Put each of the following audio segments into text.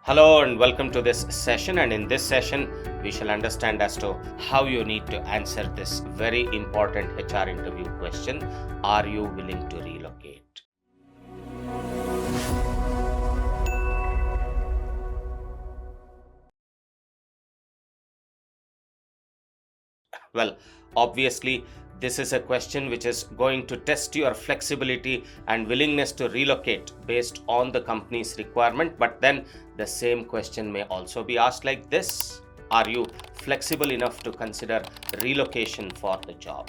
Hello and welcome to this session, and in this session we shall understand as to how you need to answer this very important HR interview question: are you willing to relocate? Well, obviously this is a question which is going to test your flexibility and willingness to relocate based on the company's requirement, but then the same question may also be asked like this: are you flexible enough to consider relocation for the job?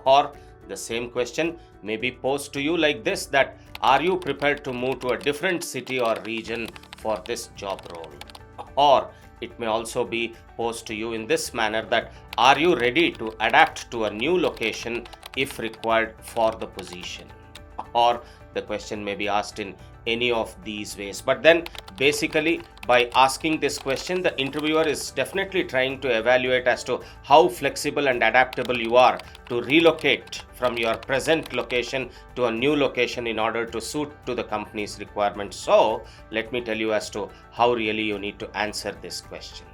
Or the same question may be posed to you like this: that are you prepared to move to a different city or region for this job role? Or it may also be posed to you in this manner: that are you ready to adapt to a new location if required for the position? Or the question may be asked in any of these ways. But then basically, by asking this question, the interviewer is definitely trying to evaluate as to how flexible and adaptable you are to relocate from your present location to a new location in order to suit to the company's requirements. So let me tell you as to how really you need to answer this question.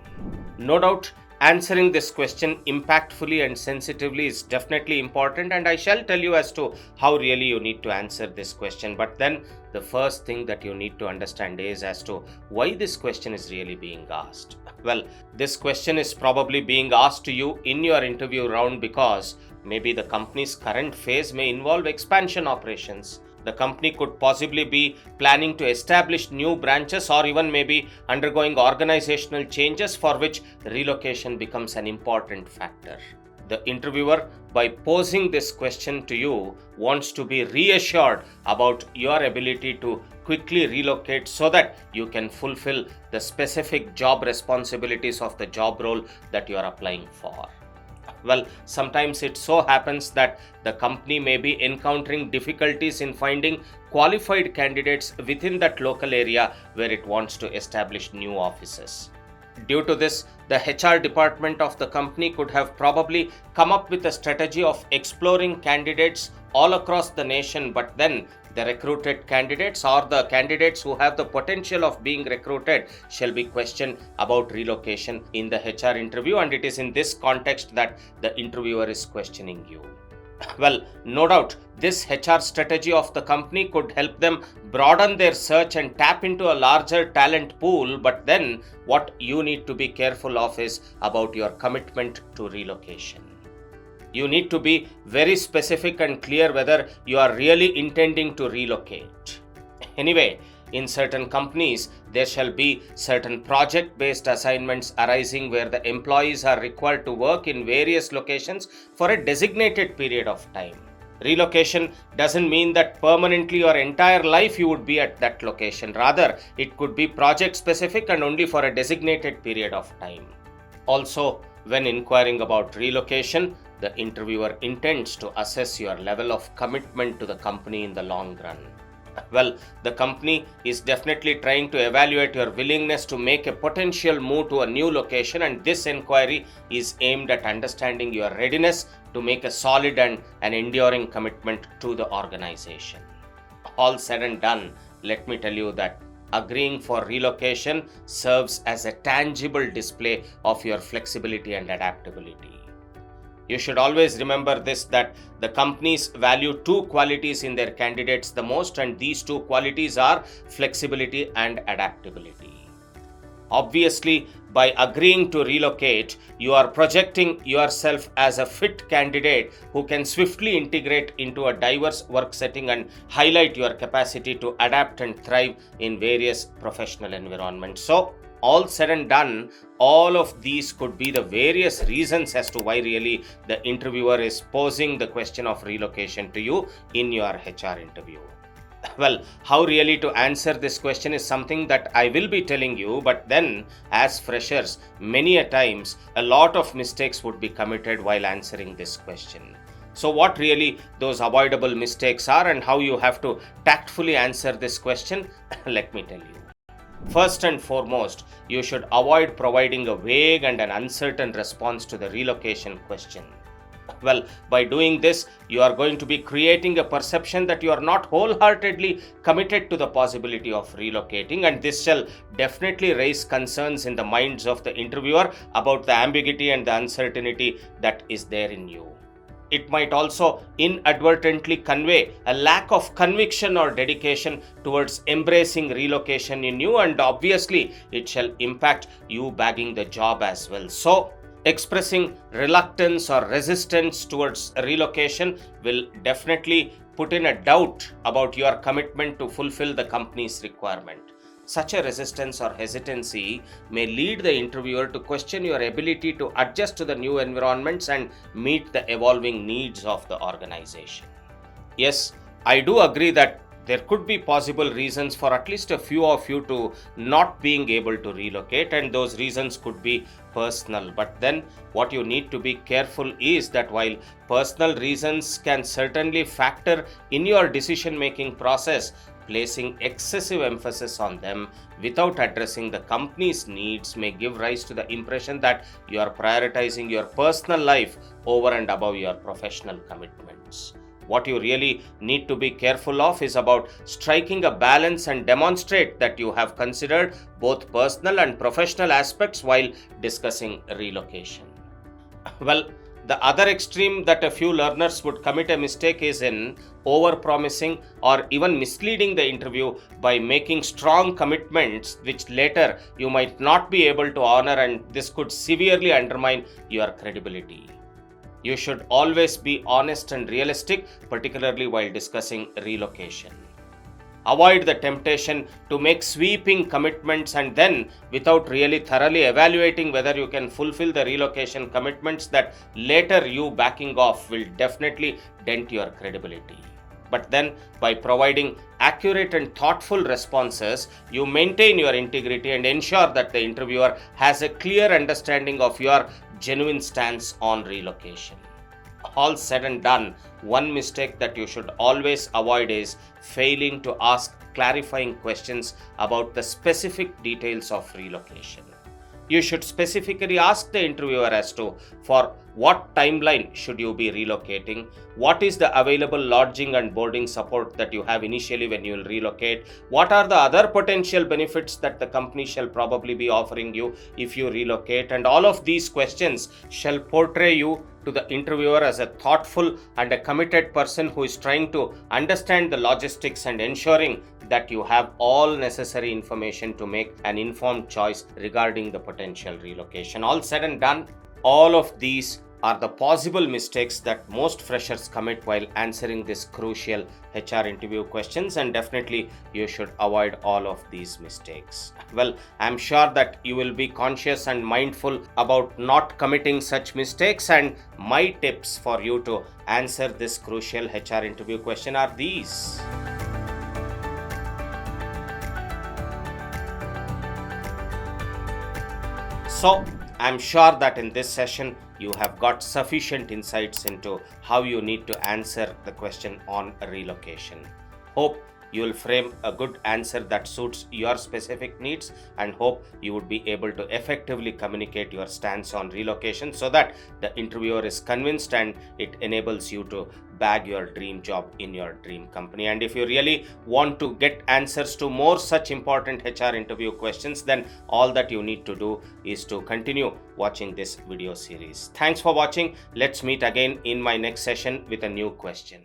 No doubt, answering this question impactfully and sensitively is definitely important, and I shall tell you as to how really you need to answer this question. But then the first thing that you need to understand is as to why this question is really being asked. Well, this question is probably being asked to you in your interview round because maybe the company's current phase may involve expansion operations. The company could possibly be planning to establish new branches, or even maybe undergoing organizational changes for which relocation becomes an important factor. The interviewer, by posing this question to you, wants to be reassured about your ability to quickly relocate so that you can fulfill the specific job responsibilities of the job role that you are applying for. Well, sometimes it so happens that the company may be encountering difficulties in finding qualified candidates within that local area where it wants to establish new offices. Due to this, the HR department of the company could have probably come up with a strategy of exploring candidates all across the nation, but then the recruited candidates or the candidates who have the potential of being recruited shall be questioned about relocation in the HR interview, and it is in this context that the interviewer is questioning you. Well, no doubt, this HR strategy of the company could help them broaden their search and tap into a larger talent pool, but then what you need to be careful of is about your commitment to relocation. You need to be very specific and clear whether you are really intending to relocate. Anyway, in certain companies, there shall be certain project-based assignments arising where the employees are required to work in various locations for a designated period of time. Relocation doesn't mean that permanently your entire life you would be at that location. Rather, it could be project-specific and only for a designated period of time. Also, when inquiring about relocation, the interviewer intends to assess your level of commitment to the company in the long run. Well, the company is definitely trying to evaluate your willingness to make a potential move to a new location, and this inquiry is aimed at understanding your readiness to make a solid and an enduring commitment to the organization. All said and done, let me tell you that agreeing for relocation serves as a tangible display of your flexibility and adaptability. You should always remember this, that the companies value two qualities in their candidates the most, and these two qualities are flexibility and adaptability. Obviously, by agreeing to relocate, you are projecting yourself as a fit candidate who can swiftly integrate into a diverse work setting and highlight your capacity to adapt and thrive in various professional environments. So, all said and done, all of these could be the various reasons as to why really the interviewer is posing the question of relocation to you in your HR interview. Well, how really to answer this question is something that I will be telling you, but then as freshers, many a times a lot of mistakes would be committed while answering this question. So what really those avoidable mistakes are and how you have to tactfully answer this question, let me tell you. First and foremost, you should avoid providing a vague and an uncertain response to the relocation question. Well, by doing this, you are going to be creating a perception that you are not wholeheartedly committed to the possibility of relocating, and this shall definitely raise concerns in the minds of the interviewer about the ambiguity and the uncertainty that is there in you. It might also inadvertently convey a lack of conviction or dedication towards embracing relocation in you, and obviously it shall impact you bagging the job as well. So, expressing reluctance or resistance towards relocation will definitely put in a doubt about your commitment to fulfill the company's requirement. Such a resistance or hesitancy may lead the interviewer to question your ability to adjust to the new environments and meet the evolving needs of the organization. Yes, I do agree that there could be possible reasons for at least a few of you to not being able to relocate, and those reasons could be personal. But then what you need to be careful is that while personal reasons can certainly factor in your decision making process, placing excessive emphasis on them without addressing the company's needs may give rise to the impression that you are prioritizing your personal life over and above your professional commitments. What you really need to be careful of is about striking a balance and demonstrate that you have considered both personal and professional aspects while discussing relocation. Well, the other extreme that a few learners would commit a mistake is in over-promising or even misleading the interview by making strong commitments which later you might not be able to honor, and this could severely undermine your credibility. You should always be honest and realistic, particularly while discussing relocation. Avoid the temptation to make sweeping commitments and then, without really thoroughly evaluating whether you can fulfill the relocation commitments, that later you backing off will definitely dent your credibility. But then, by providing accurate and thoughtful responses, you maintain your integrity and ensure that the interviewer has a clear understanding of your genuine stance on relocation. All said and done, one mistake that you should always avoid is failing to ask clarifying questions about the specific details of relocation. You should specifically ask the interviewer as to for what timeline should you be relocating, what is the available lodging and boarding support that you have initially when you will relocate, what are the other potential benefits that the company shall probably be offering you if you relocate, and all of these questions shall portray you to the interviewer as a thoughtful and a committed person who is trying to understand the logistics and ensuring that you have all necessary information to make an informed choice regarding the potential relocation. All said and done, all of these are the possible mistakes that most freshers commit while answering this crucial HR interview questions, and definitely you should avoid all of these mistakes. Well, I'm sure that you will be conscious and mindful about not committing such mistakes, and my tips for you to answer this crucial HR interview question are these. So, I'm sure that in this session you have got sufficient insights into how you need to answer the question on relocation. Hope you will frame a good answer that suits your specific needs, and hope you would be able to effectively communicate your stance on relocation so that the interviewer is convinced and it enables you to bag your dream job in your dream company. And if you really want to get answers to more such important HR interview questions, then all that you need to do is to continue watching this video series. Thanks for watching. Let's meet again in my next session with a new question.